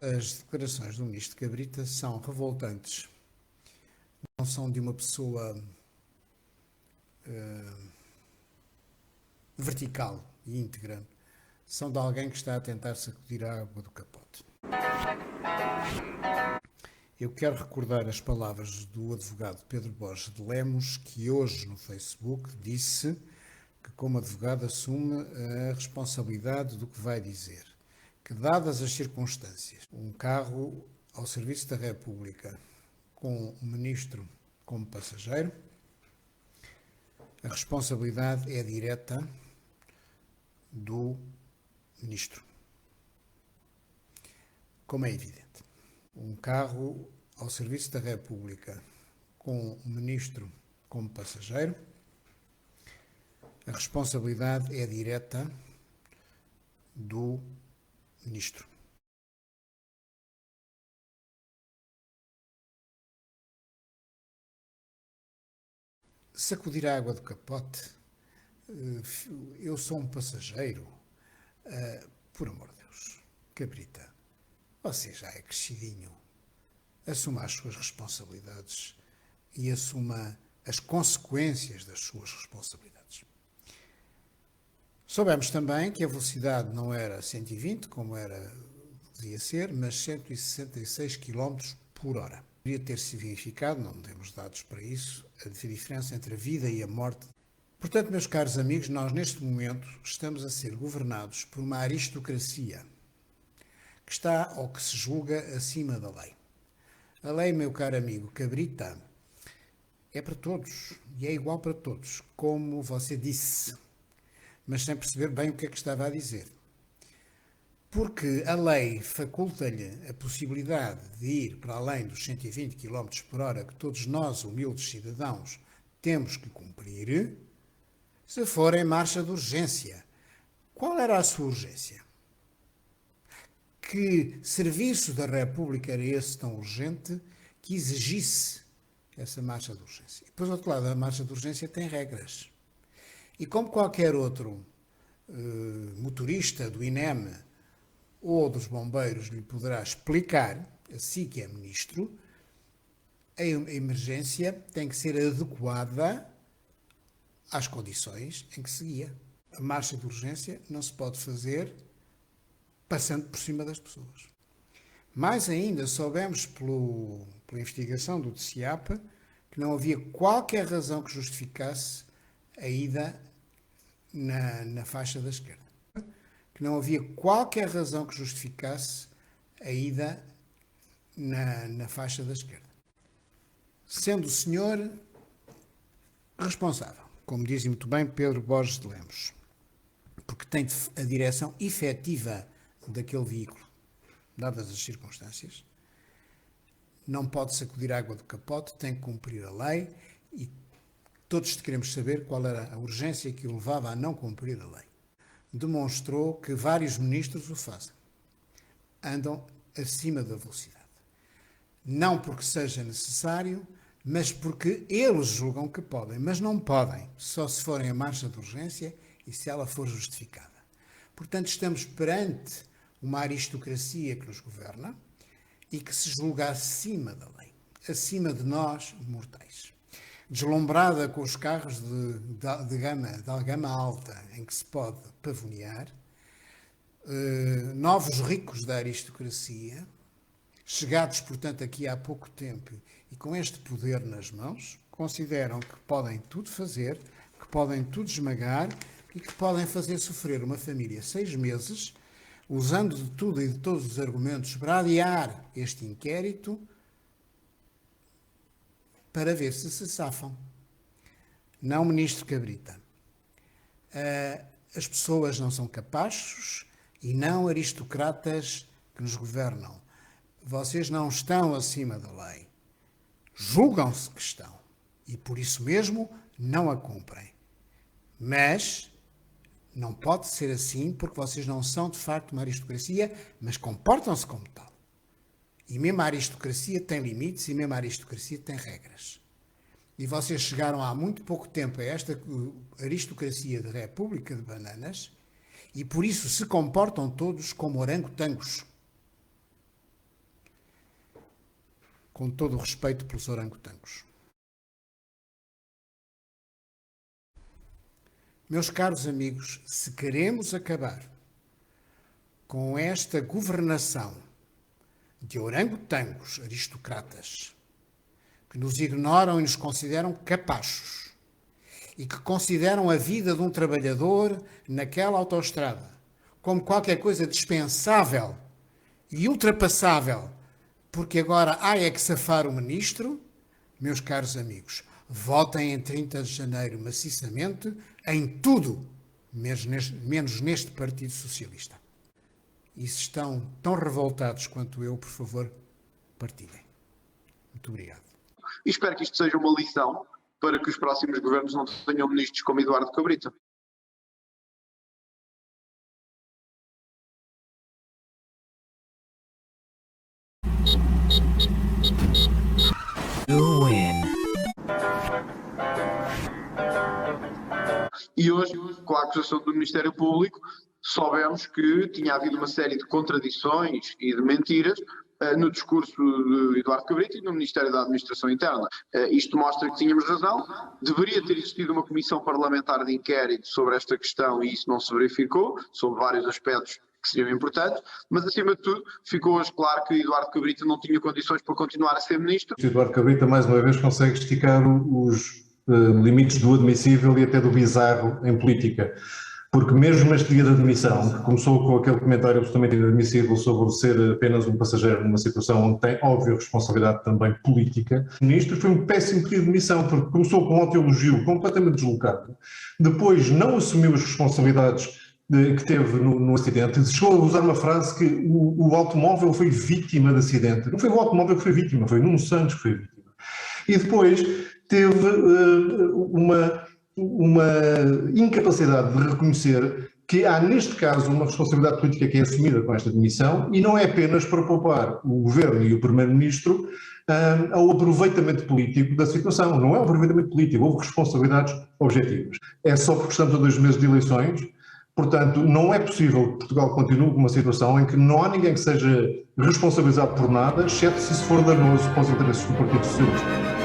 As declarações do ministro Cabrita são revoltantes. Não são de uma pessoa vertical e íntegra. São de alguém que está a tentar sacudir a água do capote. Eu quero recordar as palavras do advogado Pedro Borges de Lemos, que hoje no Facebook disse que, como advogado, assume a responsabilidade do que vai dizer. Que, dadas as circunstâncias, um carro ao serviço da República com um ministro como passageiro, a responsabilidade é direta do ministro. Como é evidente. Um carro ao serviço da República com um ministro como passageiro, a responsabilidade é direta do ministro. Sacudir a água do capote? Eu sou um passageiro? Por amor de Deus, Cabrita, você já é crescidinho. Assuma as suas responsabilidades e assuma as consequências das suas responsabilidades. Soubemos também que a velocidade não era 120, como devia ser, mas 166 km por hora. Poderia ter-se verificado, não temos dados para isso, a diferença entre a vida e a morte. Portanto, meus caros amigos, nós neste momento estamos a ser governados por uma aristocracia que está ou que se julga acima da lei. A lei, meu caro amigo Cabrita, é para todos e é igual para todos, como você disse, mas sem perceber bem o que é que estava a dizer. Porque a lei faculta-lhe a possibilidade de ir para além dos 120 km por hora que todos nós, humildes cidadãos, temos que cumprir, se for em marcha de urgência. Qual era a sua urgência? Que serviço da República era esse tão urgente que exigisse essa marcha de urgência? E, por outro lado, a marcha de urgência tem regras. E como qualquer outro motorista do INEM ou dos bombeiros lhe poderá explicar, assim que é ministro, a emergência tem que ser adequada às condições em que se guia. A marcha de urgência não se pode fazer passando por cima das pessoas. Mais ainda, soubemos pela investigação do DCIAP que não havia qualquer razão que justificasse a ida na faixa da esquerda. Que não havia qualquer razão que justificasse a ida na faixa da esquerda. Sendo o senhor responsável, como diz muito bem Pedro Borges de Lemos, porque tem a direção efetiva daquele veículo, dadas as circunstâncias, não pode sacudir a água do capote, tem que cumprir a lei e todos queremos saber qual era a urgência que o levava a não cumprir a lei. Demonstrou que vários ministros o fazem. Andam acima da velocidade. Não porque seja necessário, mas porque eles julgam que podem, mas não podem, só se forem a marcha de urgência e se ela for justificada. Portanto, estamos perante uma aristocracia que nos governa e que se julga acima da lei, acima de nós, mortais. Deslumbrada com os carros de gama alta em que se pode pavonear, novos ricos da aristocracia, chegados, portanto, aqui há pouco tempo e com este poder nas mãos, consideram que podem tudo fazer, que podem tudo esmagar e que podem fazer sofrer uma família 6 meses, usando de tudo e de todos os argumentos para adiar este inquérito, para ver se safam. Não, ministro Cabrita. As pessoas não são capazes e não aristocratas que nos governam. Vocês não estão acima da lei. Julgam-se que estão. E por isso mesmo não a cumprem. Mas não pode ser assim porque vocês não são de facto uma aristocracia, mas comportam-se como tal. E mesmo a aristocracia tem limites e mesmo a aristocracia tem regras. E vocês chegaram há muito pouco tempo a esta aristocracia de República de Bananas E por isso se comportam todos como orangotangos. Com todo o respeito pelos orangotangos. Meus caros amigos, se queremos acabar com esta governação de orangotangos aristocratas que nos ignoram e nos consideram capachos e que consideram a vida de um trabalhador naquela autoestrada como qualquer coisa dispensável e ultrapassável, porque agora há é que safar o ministro, meus caros amigos, votem em 30 de janeiro maciçamente em tudo, menos neste Partido Socialista. E se estão tão revoltados quanto eu, por favor, partilhem. Muito obrigado. E espero que isto seja uma lição para que os próximos governos não tenham ministros como Eduardo Cabrita. E hoje, com a acusação do Ministério Público, soubemos que tinha havido uma série de contradições e de mentiras no discurso de Eduardo Cabrita e no Ministério da Administração Interna. Isto mostra que tínhamos razão, deveria ter existido uma comissão parlamentar de inquérito sobre esta questão e isso não se verificou, sobre vários aspectos que seriam importantes, mas acima de tudo ficou hoje claro que Eduardo Cabrita não tinha condições para continuar a ser ministro. Eduardo Cabrita mais uma vez consegue esticar os limites do admissível e até do bizarro em política. Porque mesmo este dia de admissão, que começou com aquele comentário absolutamente inadmissível sobre ser apenas um passageiro numa situação onde tem óbvia responsabilidade também política, o ministro foi um péssimo pedido de demissão, porque começou com um autoelogio completamente deslocado, depois não assumiu as responsabilidades que teve no acidente, chegou a usar uma frase que o automóvel foi vítima de acidente. Não foi o automóvel que foi vítima, foi Nuno Santos que foi vítima. E depois teve uma incapacidade de reconhecer que há, neste caso, uma responsabilidade política que é assumida com esta demissão e não é apenas para poupar o Governo e o Primeiro-Ministro ao aproveitamento político da situação. Não é um aproveitamento político, houve responsabilidades objetivas. É só porque estamos a 2 meses de eleições, portanto, não é possível que Portugal continue com uma situação em que não há ninguém que seja responsabilizado por nada, exceto se isso for danoso para os interesses do Partido Socialista.